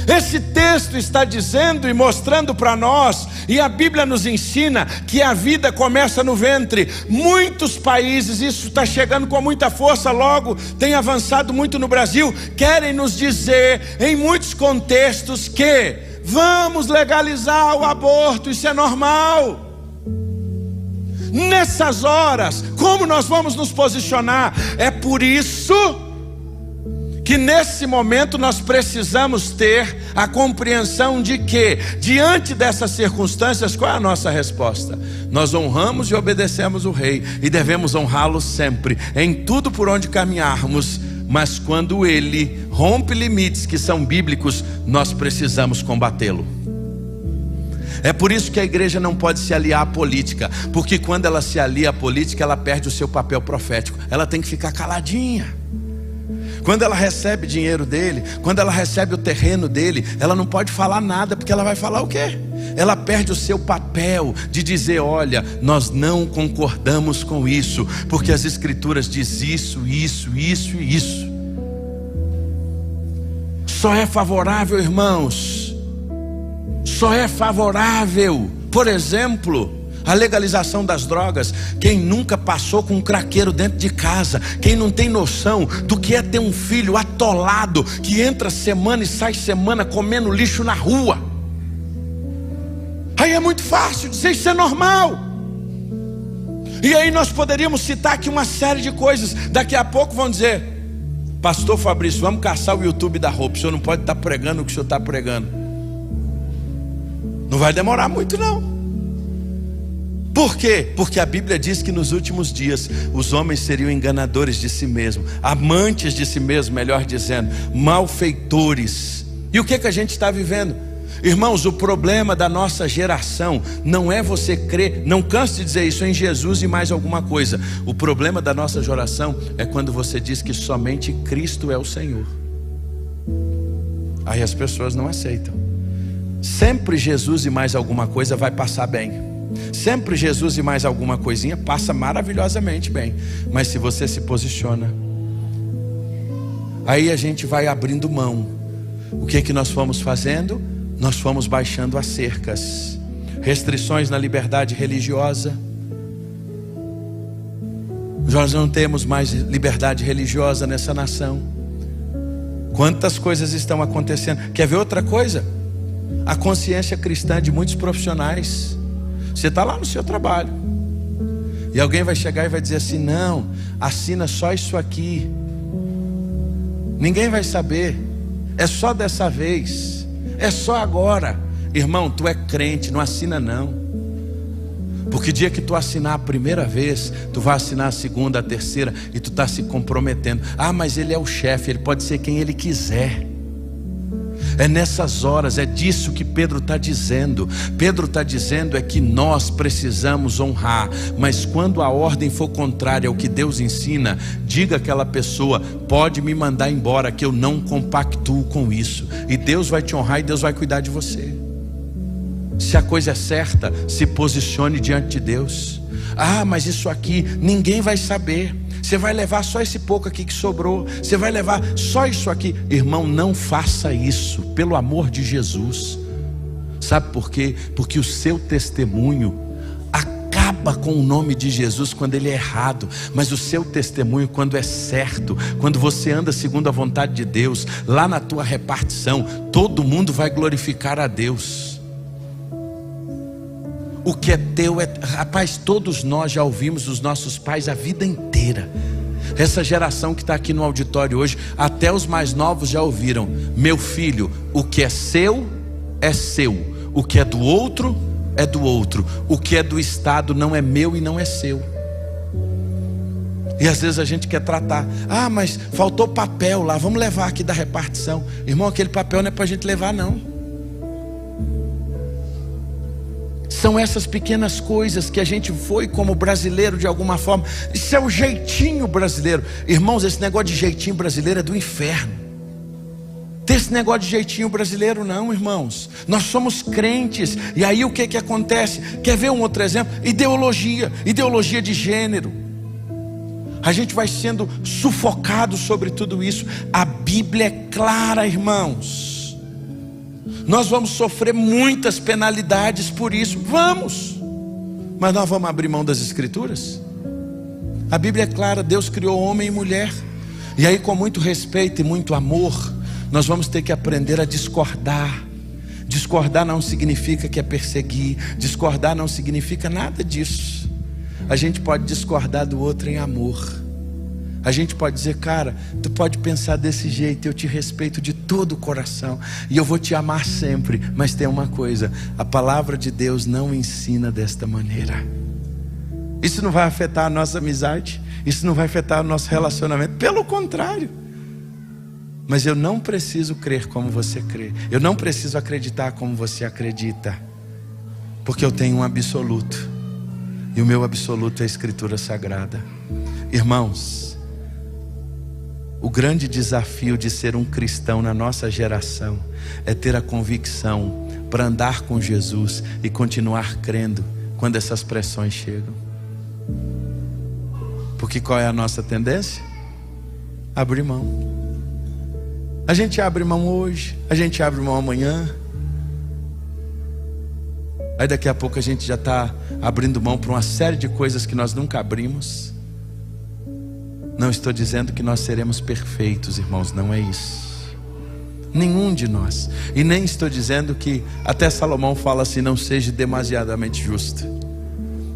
Esse texto está dizendo e mostrando para nós, e a Bíblia nos ensina, que a vida começa no ventre. Muitos países, isso está chegando com muita força, logo tem avançado muito no Brasil, querem nos dizer em muitos contextos que vamos legalizar o aborto, isso é normal. Nessas horas, como nós vamos nos posicionar? É por isso que nesse momento nós precisamos ter a compreensão de que, diante dessas circunstâncias, qual é a nossa resposta? Nós honramos e obedecemos o rei, e devemos honrá-lo sempre, em tudo por onde caminharmos. Mas quando ele rompe limites que são bíblicos, nós precisamos combatê-lo. É por isso que a igreja não pode se aliar à política, porque quando ela se alia à política, ela perde o seu papel profético. Ela tem que ficar caladinha. Quando ela recebe dinheiro dele, quando ela recebe o terreno dele, ela não pode falar nada, porque ela vai falar o quê? Ela perde o seu papel de dizer: olha, nós não concordamos com isso, porque as escrituras dizem isso, isso, isso e isso. Só é favorável, irmãos, só é favorável, por exemplo, A legalização das drogas. Quem nunca passou com um craqueiro dentro de casa? Quem não tem noção do que é ter um filho atolado, que entra semana e sai semana comendo lixo na rua? Aí é muito fácil dizer isso é normal. E aí nós poderíamos citar aqui uma série de coisas. Daqui a pouco vão dizer: pastor Fabrício, vamos caçar o YouTube da roupa. O senhor não pode estar pregando o que o senhor está pregando. Não vai demorar muito não. Por quê? Porque a Bíblia diz que nos últimos dias os homens seriam enganadores de si mesmos, amantes de si mesmos, melhor dizendo, malfeitores. E o que a gente está vivendo? Irmãos, o problema da nossa geração não é você crer, não canse de dizer isso, em Jesus e mais alguma coisa. O problema da nossa geração é quando você diz que somente Cristo é o Senhor. Aí as pessoas não aceitam. Sempre Jesus e mais alguma coisa vai passar bem. Sempre Jesus e mais alguma coisinha passa maravilhosamente bem. Mas se você se posiciona, aí a gente vai abrindo mão. O que é que nós fomos fazendo? Nós fomos baixando as cercas, restrições na liberdade religiosa. Nós não temos mais liberdade religiosa nessa nação. Quantas coisas estão acontecendo? Quer ver outra coisa? A consciência cristã de muitos profissionais. Você está lá no seu trabalho e alguém vai chegar e vai dizer assim: não, assina só isso aqui, ninguém vai saber, é só dessa vez, é só agora. Irmão, tu é crente, não assina não. Porque dia que tu assinar a primeira vez, tu vai assinar a segunda, a terceira, e tu está se comprometendo. Ah, mas ele é o chefe, ele pode ser quem ele quiser. É nessas horas, é disso que Pedro está dizendo. Pedro está dizendo é que nós precisamos honrar. Mas quando a ordem for contrária ao que Deus ensina, diga àquela pessoa: pode me mandar embora, que eu não compactuo com isso. E Deus vai te honrar e Deus vai cuidar de você. Se a coisa é certa, se posicione diante de Deus. Ah, mas isso aqui ninguém vai saber. Você vai levar só esse pouco aqui que sobrou. Você vai levar só isso aqui. Irmão, não faça isso, pelo amor de Jesus. Sabe por quê? Porque o seu testemunho acaba com o nome de Jesus quando ele é errado. Mas o seu testemunho quando é certo, quando você anda segundo a vontade de Deus, lá na tua repartição, todo mundo vai glorificar a Deus. O que é teu é... Rapaz, todos nós já ouvimos os nossos pais a vida inteira. Essa geração que está aqui no auditório hoje, até os mais novos já ouviram: meu filho, o que é seu, o que é do outro, é do outro. O que é do Estado não é meu e não é seu. E às vezes a gente quer tratar: ah, mas faltou papel lá, vamos levar aqui da repartição. Irmão, aquele papel não é para a gente levar não. São essas pequenas coisas que a gente foi como brasileiro de alguma forma. Isso é o jeitinho brasileiro. Irmãos, esse negócio de jeitinho brasileiro é do inferno. Tem esse negócio de jeitinho brasileiro não, irmãos. Nós somos crentes. E aí o que acontece? Quer ver um outro exemplo? Ideologia de gênero. A gente vai sendo sufocado sobre tudo isso. A Bíblia é clara, irmãos. Nós vamos sofrer muitas penalidades por isso. Vamos. Mas nós vamos abrir mão das Escrituras? A Bíblia é clara, Deus criou homem e mulher. E aí, com muito respeito e muito amor, nós vamos ter que aprender a discordar. Discordar não significa que é perseguir. Discordar não significa nada disso. A gente pode discordar do outro em amor. A gente pode dizer: cara, tu pode pensar desse jeito, eu te respeito de todo o coração e eu vou te amar sempre. Mas tem uma coisa: a palavra de Deus não ensina desta maneira. Isso não vai afetar a nossa amizade, isso não vai afetar o nosso relacionamento, pelo contrário. Mas eu não preciso crer como você crê, eu não preciso acreditar como você acredita, porque eu tenho um absoluto, e o meu absoluto é a Escritura Sagrada. Irmãos, o grande desafio de ser um cristão na nossa geração é ter a convicção para andar com Jesus e continuar crendo quando essas pressões chegam. Porque qual é a nossa tendência? Abrir mão. A gente abre mão hoje, a gente abre mão amanhã, Aí daqui a pouco a gente já está abrindo mão para uma série de coisas que nós nunca abrimos. Não estou dizendo que nós seremos perfeitos, irmãos, não é isso. Nenhum de nós. E nem estou dizendo que, até Salomão fala assim, não seja demasiadamente justo.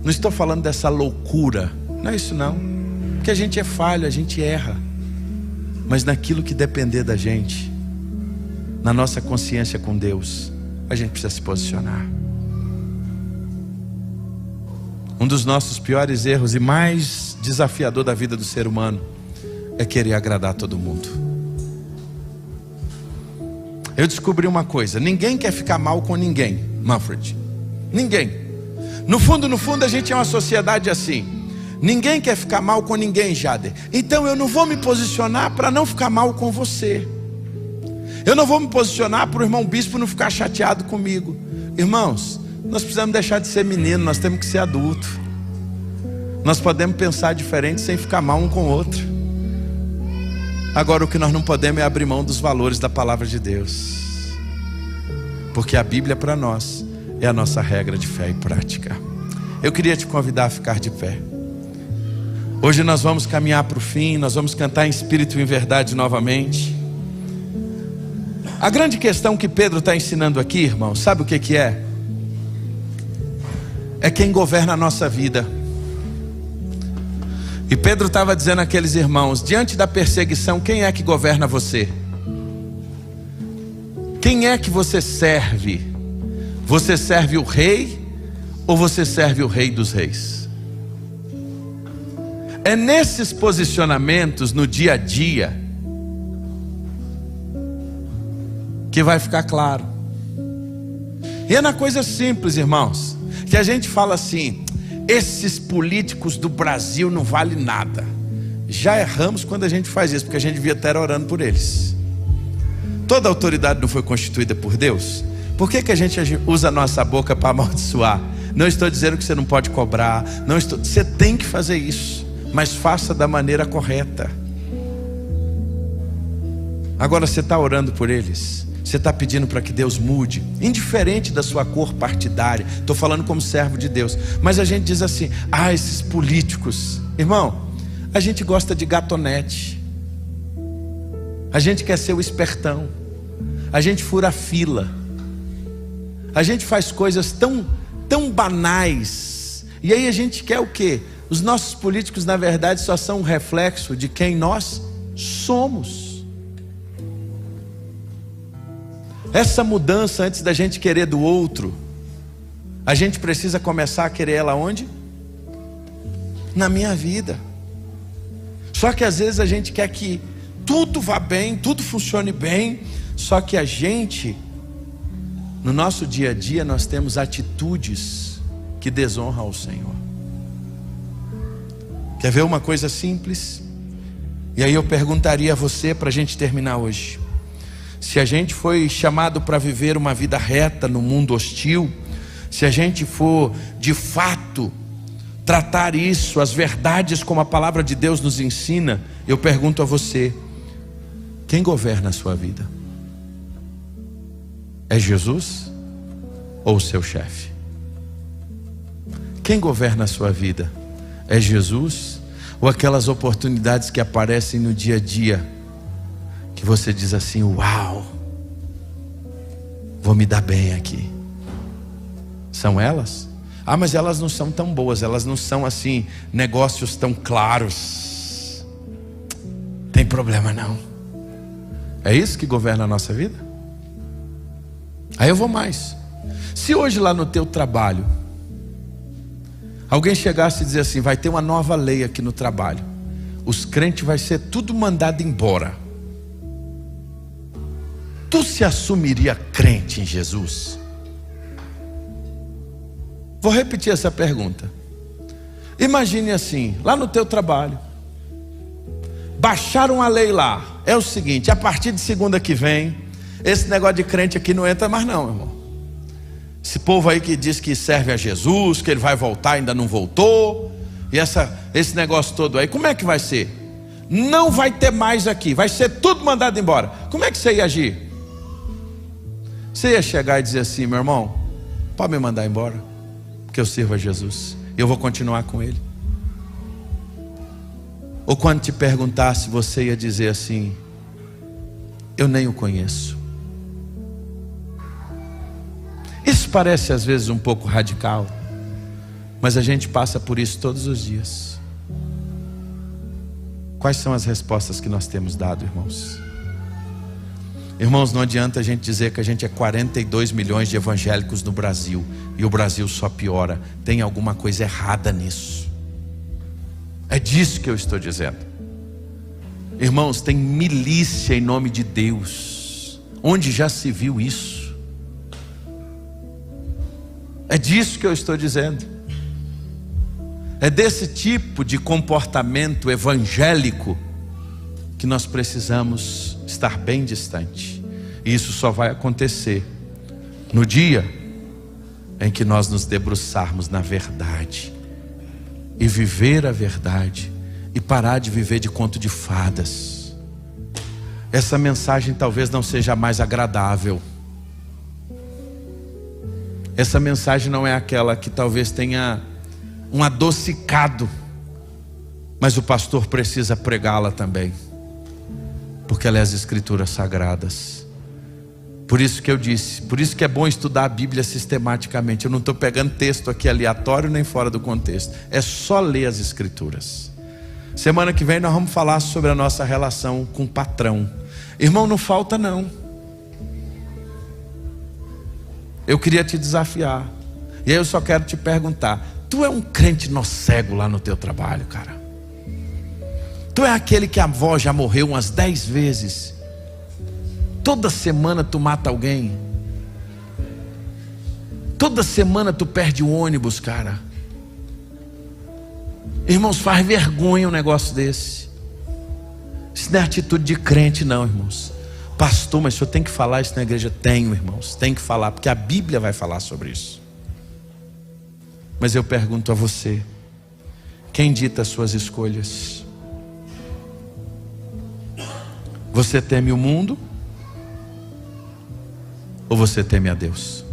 Não estou falando dessa loucura, não é isso não. Porque a gente é falho, a gente erra. Mas naquilo que depender da gente, na nossa consciência com Deus, a gente precisa se posicionar. Um dos nossos piores erros e mais desafiador da vida do ser humano é querer agradar todo mundo. Eu descobri uma coisa: ninguém quer ficar mal com ninguém, Manfred. Ninguém. No fundo, a gente é uma sociedade assim. Ninguém quer ficar mal com ninguém, Jader. Então eu não vou me posicionar para não ficar mal com você. Eu não vou me posicionar para o irmão bispo não ficar chateado comigo. Irmãos, nós precisamos deixar de ser menino, nós temos que ser adulto. Nós podemos pensar diferente sem ficar mal um com o outro. Agora o que nós não podemos é abrir mão dos valores da palavra de Deus. Porque a Bíblia para nós é a nossa regra de fé e prática. Eu queria te convidar a ficar de pé. Hoje nós vamos caminhar para o fim, nós vamos cantar em espírito e em verdade novamente. A grande questão que Pedro está ensinando aqui, irmão, sabe o que é? É quem governa a nossa vida. E Pedro estava dizendo àqueles irmãos: diante da perseguição, quem é que governa você? Quem é que você serve? Você serve o rei ou você serve o rei dos reis? É nesses posicionamentos no dia a dia que vai ficar claro. E é na coisa simples, irmãos, que a gente fala assim: esses políticos do Brasil não valem nada. Já erramos quando a gente faz isso, porque a gente devia estar orando por eles. Toda autoridade não foi constituída por Deus? Por que a gente usa a nossa boca para amaldiçoar? Não estou dizendo que você não pode cobrar, você tem que fazer isso, mas faça da maneira correta. Agora você está orando por eles, você está pedindo para que Deus mude, indiferente da sua cor partidária. Estou falando como servo de Deus. Mas a gente diz assim: esses políticos. Irmão, a gente gosta de gatonete. A gente quer ser o espertão. A gente fura a fila. A gente faz coisas tão banais. E aí a gente quer o quê? Os nossos políticos, na verdade, só são um reflexo de quem nós somos. Essa mudança, antes da gente querer do outro, a gente precisa começar a querer ela onde? Na minha vida. Só que às vezes a gente quer que tudo vá bem, tudo funcione bem. Só que a gente, no nosso dia a dia, nós temos atitudes que desonram ao Senhor. Quer ver uma coisa simples? E aí eu perguntaria a você, para a gente terminar hoje: se a gente foi chamado para viver uma vida reta no mundo hostil, se a gente for de fato tratar isso, as verdades como a palavra de Deus nos ensina, eu pergunto a você: quem governa a sua vida? É Jesus ou o seu chefe? Quem governa a sua vida? É Jesus ou aquelas oportunidades que aparecem no dia a dia, que você diz assim: uau, vou me dar bem aqui? São elas? Mas elas não são tão boas, elas não são assim, negócios tão claros. Tem problema não. É isso que governa a nossa vida? Aí eu vou mais. Se hoje lá no teu trabalho alguém chegasse e dizer assim: vai ter uma nova lei aqui no trabalho, os crentes vai ser tudo mandado embora, tu se assumiria crente em Jesus? Vou repetir essa pergunta. Imagine assim, lá no teu trabalho baixaram a lei lá, é o seguinte: a partir de segunda que vem, esse negócio de crente aqui não entra mais não, irmão. Esse povo aí que diz que serve a Jesus, que ele vai voltar, ainda não voltou, e esse negócio todo aí, como é que vai ser? Não vai ter mais aqui, vai ser tudo mandado embora. Como é que você ia agir? Você ia chegar e dizer assim: meu irmão, Pode me mandar embora, porque eu sirvo a Jesus e eu vou continuar com Ele. Ou quando te perguntasse, você ia dizer assim: eu nem o conheço. Isso parece às vezes um pouco radical, mas a gente passa por isso todos os dias. Quais são as respostas que nós temos dado, irmãos? Irmãos, não adianta a gente dizer que a gente é 42 milhões de evangélicos no Brasil e o Brasil só piora. Tem alguma coisa errada nisso. É disso que eu estou dizendo. Irmãos, tem milícia em nome de Deus. Onde já se viu isso? É disso que eu estou dizendo. É desse tipo de comportamento evangélico que nós precisamos estar bem distante. E isso só vai acontecer no dia em que nós nos debruçarmos na verdade e viver a verdade e parar de viver de conto de fadas. Essa mensagem talvez não seja mais agradável. Essa mensagem não é aquela que talvez tenha um adocicado, mas o pastor precisa pregá-la também, porque ela é as escrituras sagradas. Por isso que eu disse, por isso que é bom estudar a Bíblia sistematicamente. Eu não estou pegando texto aqui aleatório nem fora do contexto, é só ler as escrituras. Semana que vem nós vamos falar sobre a nossa relação com o patrão. Irmão, não falta não. Eu queria te desafiar, e aí eu só quero te perguntar: tu é um crente nó cego lá no teu trabalho, cara? Tu é aquele que a avó já morreu umas 10 vezes? Toda semana tu mata alguém? Toda semana tu perde o ônibus, cara? Irmãos, faz vergonha um negócio desse. Isso não é atitude de crente não, irmãos. Pastor, mas o senhor tem que falar isso na igreja? Tenho, irmãos, tem que falar, porque a Bíblia vai falar sobre isso. Mas eu pergunto a você: quem dita as suas escolhas? Você teme o mundo? Ou você teme a Deus?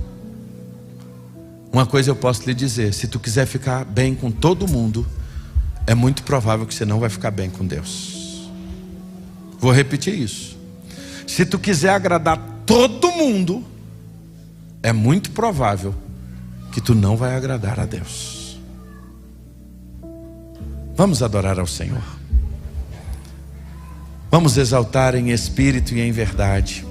Uma coisa eu posso lhe dizer: se tu quiser ficar bem com todo mundo, é muito provável que você não vai ficar bem com Deus. Vou repetir isso. Se tu quiser agradar todo mundo, é muito provável que tu não vai agradar a Deus. Vamos adorar ao Senhor. Vamos exaltar em espírito e em verdade.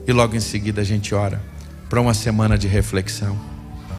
E logo em seguida a gente ora para uma semana de reflexão.